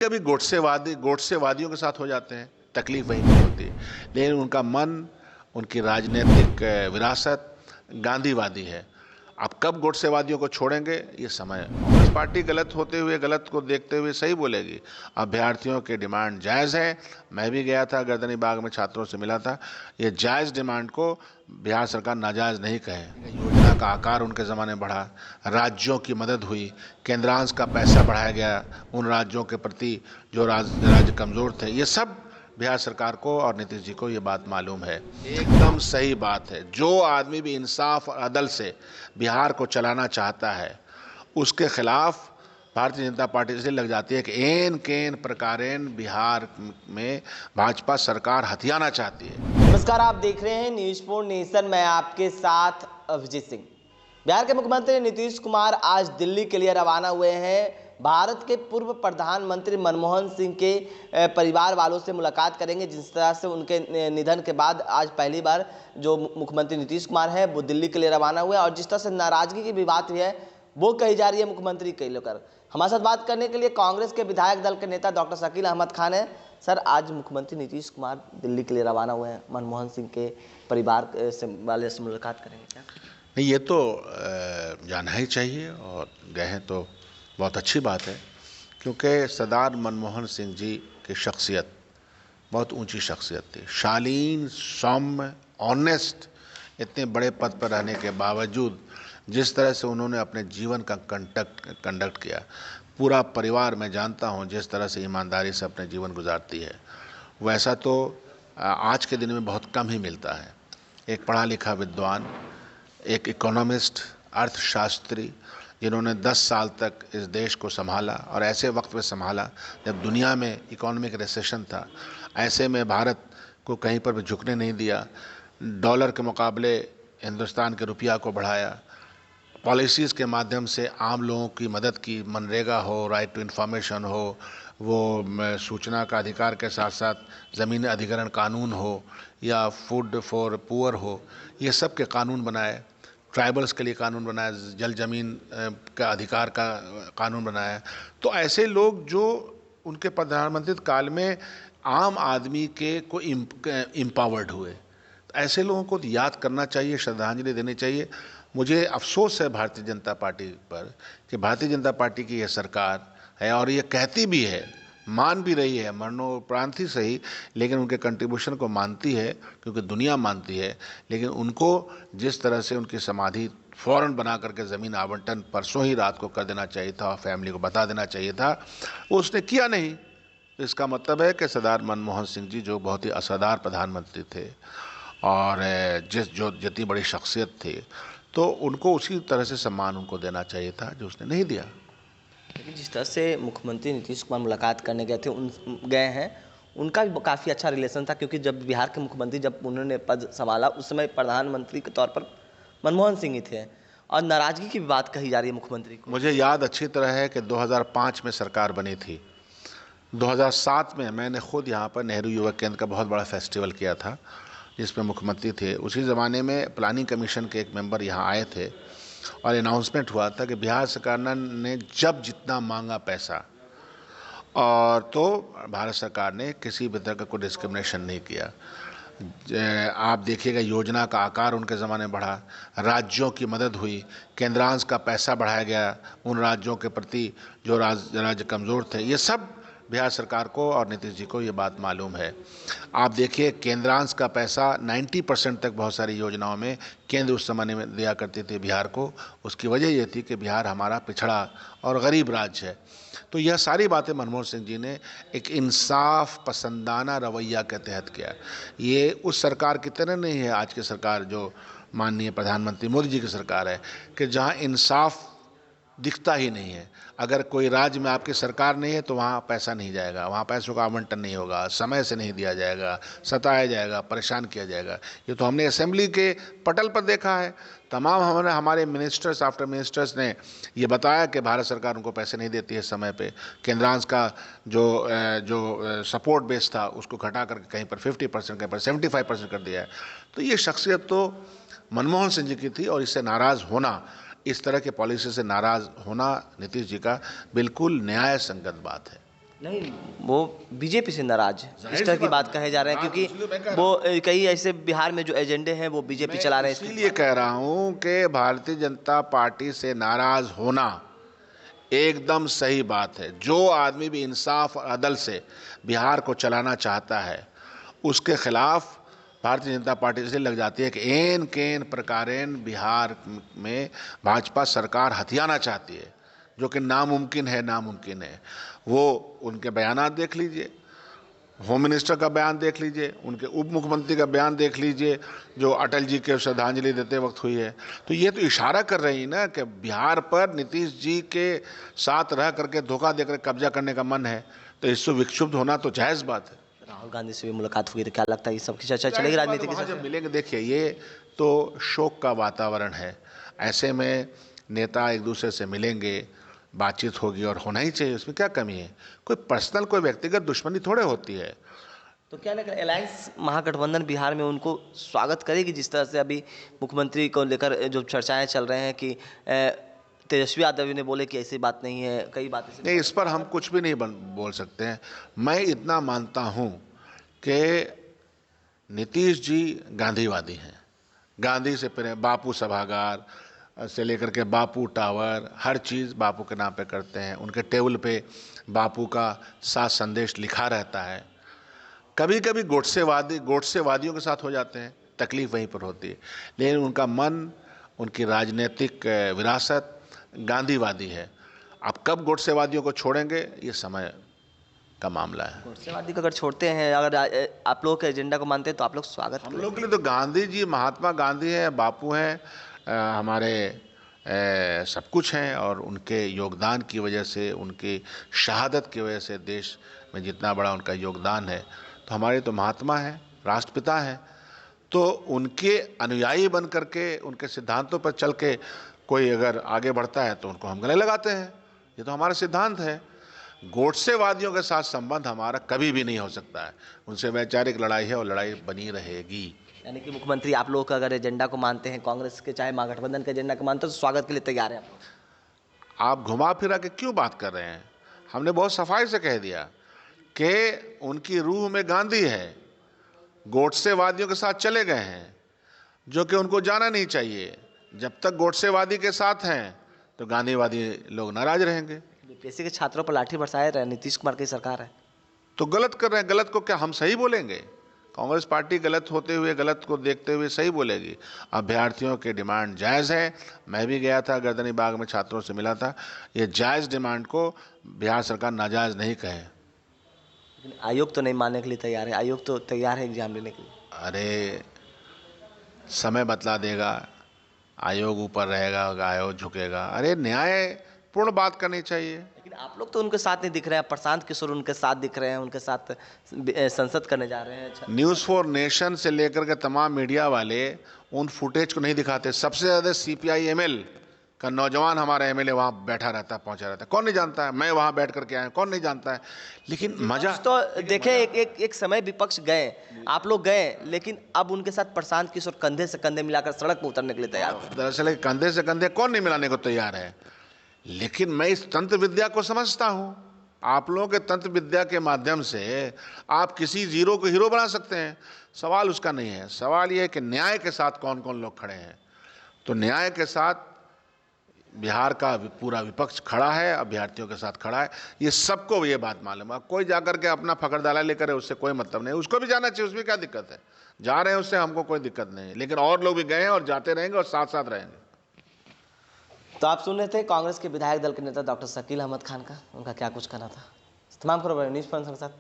कभी गोडसेवादियों के साथ हो जाते हैं, तकलीफ वहीं पर होती है, लेकिन उनका मन, उनकी राजनीतिक विरासत गांधीवादी है। आप कब गोडसेवादियों को छोड़ेंगे, ये समय है। कांग्रेस पार्टी गलत होते हुए, गलत को देखते हुए सही बोलेगी। अभ्यर्थियों के डिमांड जायज़ है। मैं भी गया था, गर्दनी बाग में छात्रों से मिला था। ये जायज़ डिमांड को बिहार सरकार नाजायज़ नहीं कहे। योजना का आकार उनके ज़माने बढ़ा, राज्यों की मदद हुई, केंद्रांश का पैसा बढ़ाया गया उन राज्यों के प्रति जो राज्य कमज़ोर थे। ये सब बिहार सरकार को और नीतीश जी को ये बात मालूम है। एकदम सही बात है। जो आदमी भी इंसाफ और अदल से बिहार को चलाना चाहता है, उसके खिलाफ भारतीय जनता पार्टी से लग जाती है कि एन केन प्रकारेण बिहार में भाजपा सरकार हथियाना चाहती है। नमस्कार, आप देख रहे हैं न्यूज फॉर नेशन। मैं आपके साथ अभिजीत सिंह। बिहार के मुख्यमंत्री नीतीश कुमार आज दिल्ली के लिए रवाना हुए हैं। भारत के पूर्व प्रधानमंत्री मनमोहन सिंह के परिवार वालों से मुलाकात करेंगे। जिस तरह से उनके निधन के बाद आज पहली बार जो मुख्यमंत्री नीतीश कुमार है वो दिल्ली के लिए रवाना हुए, और जिस तरह से नाराजगी की भी बात हुई है वो कही जा रही है मुख्यमंत्री को लेकर। हमारे साथ बात करने के लिए कांग्रेस के विधायक दल के नेता डॉक्टर शकील अहमद खान है। सर, आज मुख्यमंत्री नीतीश कुमार दिल्ली के लिए रवाना हुए हैं, मनमोहन सिंह के परिवार वाले से मुलाकात करेंगे क्या? नहीं, ये तो जाना ही चाहिए, और गए हैं तो बहुत अच्छी बात है, क्योंकि सरदार मनमोहन सिंह जी की शख्सियत बहुत ऊंची शख्सियत थी। शालीन, सौम्य, ऑनेस्ट, इतने बड़े पद पर रहने के बावजूद जिस तरह से उन्होंने अपने जीवन का कंडक्ट किया, पूरा परिवार मैं जानता हूँ जिस तरह से ईमानदारी से अपने जीवन गुजारती है, वैसा तो आज के दिन में बहुत कम ही मिलता है। एक पढ़ा लिखा विद्वान, एक इकोनॉमिस्ट, अर्थशास्त्री, जिन्होंने 10 साल तक इस देश को संभाला, और ऐसे वक्त में संभाला जब दुनिया में इकोनॉमिक रिसेशन था। ऐसे में भारत को कहीं पर भी झुकने नहीं दिया। डॉलर के मुकाबले हिंदुस्तान के रुपया को बढ़ाया, पॉलिसीज़ के माध्यम से आम लोगों की मदद की। मनरेगा हो, राइट टू इन्फॉर्मेशन हो, वो सूचना का अधिकार के साथ साथ ज़मीन अधिग्रहण कानून हो, या फूड फॉर पुअर हो, ये सब के कानून बनाए। ट्राइबल्स के लिए कानून बनाया, जल जमीन का अधिकार का कानून बनाया। तो ऐसे लोग जो उनके प्रधानमंत्री काल में आम आदमी के को एम्पावर्ड हुए, तो ऐसे लोगों को याद करना चाहिए, श्रद्धांजलि देनी चाहिए। मुझे अफसोस है भारतीय जनता पार्टी पर कि भारतीय जनता पार्टी की यह सरकार है, और ये कहती भी है, मान भी रही है, मरणोपरांत ही सही, लेकिन उनके कंट्रीब्यूशन को मानती है, क्योंकि दुनिया मानती है। लेकिन उनको जिस तरह से उनकी समाधि फ़ौरन बना करके ज़मीन आवंटन परसों ही रात को कर देना चाहिए था, और फैमिली को बता देना चाहिए था, वो उसने किया नहीं। तो इसका मतलब है कि सरदार मनमोहन सिंह जी जो बहुत ही असाधारण प्रधानमंत्री थे, और जितनी बड़ी शख्सियत थी, तो उनको उसी तरह से सम्मान उनको देना चाहिए था, जो उसने नहीं दिया। लेकिन जिस तरह से मुख्यमंत्री नीतीश कुमार मुलाकात करने गए थे, गए हैं, उनका भी काफ़ी अच्छा रिलेशन था, क्योंकि जब बिहार के मुख्यमंत्री जब उन्होंने पद संभाला उस समय प्रधानमंत्री के तौर पर मनमोहन सिंह ही थे, और नाराजगी की भी बात कही जा रही है मुख्यमंत्री को। मुझे याद अच्छी तरह है कि 2005 में सरकार बनी थी। 2007 में मैंने खुद यहाँ पर नेहरू युवा केंद्र का बहुत बड़ा फेस्टिवल किया था, जिसमें मुख्यमंत्री थे। उसी ज़माने में प्लानिंग कमीशन के एक मेंबर यहाँ आए थे, और अनाउंसमेंट हुआ था कि बिहार सरकार ने जब जितना मांगा पैसा, और तो भारत सरकार ने किसी भी तरह का कोई डिस्क्रिमिनेशन नहीं किया। आप देखिएगा, योजना का आकार उनके ज़माने बढ़ा, राज्यों की मदद हुई, केंद्रांश का पैसा बढ़ाया गया उन राज्यों के प्रति जो राज्य कमज़ोर थे। ये सब बिहार सरकार को और नीतीश जी को ये बात मालूम है। आप देखिए, केंद्रांश का पैसा 90% तक बहुत सारी योजनाओं में केंद्र उस ज़माने में दिया करते थे बिहार को। उसकी वजह ये थी कि बिहार हमारा पिछड़ा और गरीब राज्य है। तो यह सारी बातें मनमोहन सिंह जी ने एक इंसाफ पसंदाना रवैया के तहत किया। ये उस सरकार की तरह नहीं है आज की सरकार, जो माननीय प्रधानमंत्री मोदी जी की सरकार है, कि जहाँ इंसाफ दिखता ही नहीं है। अगर कोई राज्य में आपकी सरकार नहीं है तो वहाँ पैसा नहीं जाएगा, वहाँ पैसों का आवंटन नहीं होगा, समय से नहीं दिया जाएगा, सताया जाएगा, परेशान किया जाएगा। ये तो हमने असेंबली के पटल पर देखा है। तमाम हमारे मिनिस्टर्स आफ्टर मिनिस्टर्स ने ये बताया कि भारत सरकार उनको पैसे नहीं देती है समय पे। केंद्रांश का जो सपोर्ट बेस था उसको घटा करके कहीं पर 50%, कहीं पर 75% कर दिया है। तो ये शख्सियत तो मनमोहन सिंह जी की थी, और इससे नाराज़ होना, इस तरह के पॉलिसी से नाराज़ होना नीतीश जी का बिल्कुल न्याय संगत बात है। नहीं, वो बीजेपी से नाराज इस तरह की बात कहे जा रहे हैं, क्योंकि वो कई ऐसे बिहार में जो एजेंडे हैं वो बीजेपी चला रहे हैं। इसीलिए कह रहा हूं कि भारतीय जनता पार्टी से नाराज होना एकदम सही बात है। जो आदमी भी इंसाफ और अदल से बिहार को चलाना चाहता है, उसके खिलाफ भारतीय जनता पार्टी इसलिए लग जाती है कि एन केन प्रकारेण बिहार में भाजपा सरकार हथियाना चाहती है, जो कि नामुमकिन है। वो उनके बयानात देख लीजिए, होम मिनिस्टर का बयान देख लीजिए, उनके उप मुख्यमंत्री का बयान देख लीजिए जो अटल जी के श्रद्धांजलि देते वक्त हुई है। तो ये तो इशारा कर रही है ना कि बिहार पर नीतीश जी के साथ रह करके धोखा देकर कब्जा करने का मन है, तो इससे विक्षुब्ध होना तो जायज़ बात है। राहुल गांधी से भी मुलाकात हुई, तो क्या लगता है ये सब की चर्चा चलेगी राजनीति की? जब मिलेंगे, देखिए ये तो शोक का वातावरण है, ऐसे में नेता एक दूसरे से मिलेंगे, बातचीत होगी और होना ही चाहिए, उसमें क्या कमी है? कोई पर्सनल कोई व्यक्तिगत दुश्मनी थोड़े होती है। तो क्या लग रहा है अलायंस महागठबंधन बिहार में उनको स्वागत करेगी? जिस तरह से अभी मुख्यमंत्री को लेकर जो चर्चाएं चल रहे हैं कि तेजस्वी यादव ने बोले कि ऐसी बात नहीं है, कई बातें नहीं, इस पर हम कुछ भी नहीं बोल सकते हैं। मैं इतना मानता हूं कि नीतीश जी गांधीवादी हैं। गांधी से पहले बापू सभागार से लेकर के बापू टावर, हर चीज़ बापू के नाम पे करते हैं। उनके टेबल पे बापू का सात संदेश लिखा रहता है। कभी कभी गोडसेवादियों के साथ हो जाते हैं, तकलीफ वहीं पर होती है, लेकिन उनका मन, उनकी राजनीतिक विरासत गांधीवादी है। अब कब गोडसेवादियों को छोड़ेंगे, ये समय का मामला है। गोडसेवादी को अगर छोड़ते हैं, अगर आप लोग के एजेंडा को मानते हैं, तो आप लोग स्वागत हम लोग के लिए तो गांधी जी, महात्मा गांधी हैं, बापू हैं, हमारे सब कुछ हैं। और उनके योगदान की वजह से, उनकी शहादत की वजह से देश में जितना बड़ा उनका योगदान है, तो हमारे तो महात्मा हैं, राष्ट्रपिता हैं। तो उनके अनुयायी बन करके, उनके सिद्धांतों पर चल के कोई अगर आगे बढ़ता है तो उनको हम गले लगाते हैं। ये तो हमारा सिद्धांत है। गोडसेवादियों के साथ संबंध हमारा कभी भी नहीं हो सकता है। उनसे वैचारिक लड़ाई है और लड़ाई बनी रहेगी। यानी कि मुख्यमंत्री आप लोग का अगर एजेंडा को मानते हैं, कांग्रेस के चाहे महागठबंधन के एजेंडा को मानते हैं, तो स्वागत के लिए तैयार हैं आप घुमा फिरा के क्यों बात कर रहे हैं? हमने बहुत सफाई से कह दिया कि उनकी रूह में गांधी है। गोडसेवादियों के साथ चले गए हैं, जो कि उनको जाना नहीं चाहिए। जब तक गोडसेवादी के साथ हैं तो गांधीवादी लोग नाराज रहेंगे। बीपीएससी के छात्रों पर लाठी बरसाए रहे नीतीश कुमार की सरकार है, तो गलत कर रहे हैं। गलत को क्या हम सही बोलेंगे? कांग्रेस पार्टी गलत होते हुए, गलत को देखते हुए सही बोलेगी। अभ्यर्थियों की डिमांड जायज़ है। मैं भी गया था, गर्दनी बाग में छात्रों से मिला था। ये जायज़ डिमांड को बिहार सरकार नाजायज़ नहीं कहे। लेकिन आयोग तो नहीं मानने के लिए तैयार है। आयोग तो तैयार है एग्जाम लेने के लिए। अरे समय बतला देगा, आयोग ऊपर रहेगा, आयोग झुकेगा। अरे न्यायपूर्ण बात करनी चाहिए। लेकिन आप लोग तो उनके साथ नहीं दिख रहे हैं। प्रशांत किशोर उनके साथ दिख रहे हैं, उनके साथ संसद करने जा रहे हैं। न्यूज़ फॉर नेशन से लेकर के तमाम मीडिया वाले उन फुटेज को नहीं दिखाते। सबसे ज़्यादा CPI-ML का नौजवान हमारा MLA वहाँ बैठा रहता है, पहुँचा रहता है। कौन नहीं जानता है? मैं वहाँ बैठ करके आया, कौन नहीं जानता है? लेकिन मजा तो देखें, एक समय विपक्ष गए, आप लोग गए, लेकिन अब उनके साथ प्रशांत किशोर कंधे से कंधे मिलाकर सड़क पर उतरने के लिए तैयार है। दरअसल कंधे से कंधे कौन नहीं मिलाने को तैयार है? लेकिन मैं इस तंत्र विद्या को समझता हूँ। आप लोगों के तंत्र विद्या के माध्यम से आप किसी जीरो को हीरो बना सकते हैं। सवाल उसका नहीं है। सवाल ये है कि न्याय के साथ कौन कौन लोग खड़े हैं। तो न्याय के साथ बिहार का पूरा विपक्ष खड़ा है, अभ्यर्थियों के साथ खड़ा है। ये सबको ये बात मालूम है। कोई जाकर के अपना फकरदाला लेकर उससे कोई मतलब नहीं। उसको भी जाना चाहिए, उसमें क्या दिक्कत है? जा रहे हैं, उससे हमको कोई दिक्कत नहीं है। लेकिन और लोग भी गए हैं और जाते रहेंगे और साथ साथ रहेंगे। तो आप सुन रहे थे कांग्रेस के विधायक दल के नेता डॉक्टर शकील अहमद खान का, उनका क्या कुछ कहना था। तमाम खबरें न्यूज़ 5 के साथ।